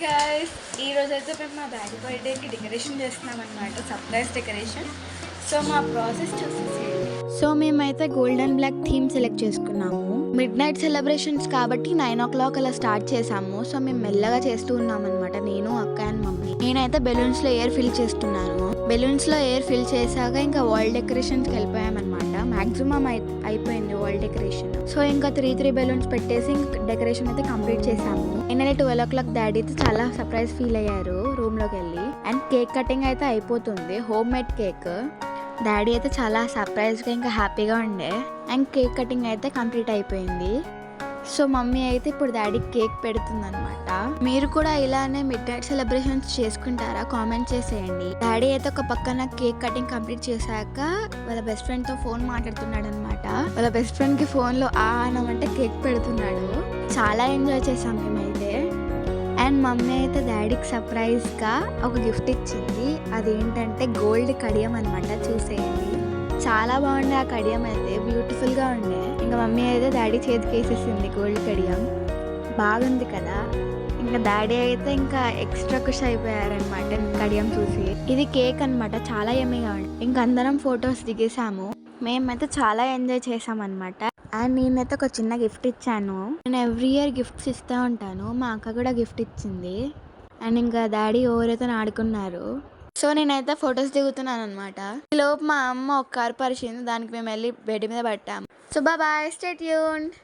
Guys ఈ రోజు అయితే మేము మా డాడీ బర్త్డేకి డెకరేషన్ చేస్తున్నాం అనమాట, సర్ప్రైజ్ డెకరేషన్. సో మా ప్రాసెస్ చూసేసేయండి. సో మేమైతే గోల్డెన్ బ్లాక్ థీమ్ సెలెక్ట్ చేసుకున్నాము. మిడ్ నైట్ సెలబ్రేషన్స్ కాబట్టి 9 o'clock అలా స్టార్ట్ చేసాము. సో మేము మెల్లగా చేస్తూ ఉన్నాం అనమాట, నేను అక్క అండ్ మమ్మీ. నేనైతే బెలూన్స్ లో ఎయిర్ ఫిల్ చేస్తున్నాను. బెలూన్స్ లో ఎయిర్ ఫిల్ చేశాక ఇంకా వాల్ డెకరేషన్కి వెళ్ళిపోయామన్నమాట. మాక్సిమం అయిపోయింది వాల్ డెకరేషన్. సో ఇంకా త్రీ బెలూన్స్ పెట్టేసి డెకరేషన్ అయితే కంప్లీట్ చేసాము. నిన్న 12 o'clock డాడీ అయితే చాలా సర్ప్రైజ్ ఫీల్ అయ్యారు రూమ్ లోకి వెళ్ళి. అండ్ కేక్ కటింగ్ అయితే అయిపోతుంది, హోమ్ మేడ్ కేక్. డాడీ అయితే చాలా సర్ప్రైజ్గా ఇంకా హ్యాపీగా ఉండే. అండ్ కేక్ కటింగ్ అయితే కంప్లీట్ అయిపోయింది. సో మమ్మీ అయితే ఇప్పుడు డాడీకి కేక్ పెడుతుంది అనమాట. మీరు కూడా ఇలానే మిడ్ నైట్ సెలబ్రేషన్స్ చేసుకుంటారా? కామెంట్ చేసేయండి. డాడీ అయితే ఒక పక్కన కేక్ కటింగ్ కంప్లీట్ చేశాక వాళ్ళ బెస్ట్ ఫ్రెండ్ తో ఫోన్ మాట్లాడుతున్నాడు అనమాట. వాళ్ళ బెస్ట్ ఫ్రెండ్ కి ఫోన్ లో అనమంటే కేక్ పెడుతున్నాడు. చాలా ఎంజాయ్ చేసాం మేమైతే. అండ్ మమ్మీ అయితే డాడీకి సర్ప్రైజ్ గా ఒక గిఫ్ట్ ఇచ్చింది. అదేంటంటే గోల్డ్ కడియం అనమాట. చూసేయండి, చాలా బాగుండే ఆ కడియం అయితే, బ్యూటిఫుల్ గా ఉండే. ఇంకా మమ్మీ అయితే డాడీ చేతికి వేసేసింది గోల్డ్ కడియం. బాగుంది కదా. ఇంకా డాడీ అయితే ఇంకా ఎక్స్ట్రా ఖుషి అయిపోయారనమాట కడియం చూసి. ఇది కేక్ అనమాట, చాలా యమ్మీగా ఉంది. ఇంకా అందరం ఫొటోస్ దిగేసాము. మేమైతే చాలా ఎంజాయ్ చేసాం అనమాట. అండ్ నేనైతే ఒక చిన్న గిఫ్ట్ ఇచ్చాను. నేను ఎవ్రీ ఇయర్ గిఫ్ట్స్ ఇస్తూ ఉంటాను. మా అక్క కూడా గిఫ్ట్ ఇచ్చింది. అండ్ ఇంకా డాడీ ఎవరైతే ఆడుకున్నారు. సో నేనైతే ఫొటోస్ దిగుతున్నాను అనమాట. ఈలోపు మా అమ్మ ఒక కార్ పరిచింది, దానికి మేము వెళ్ళి బెడ్ మీద పట్టాము. So bye, stay tuned.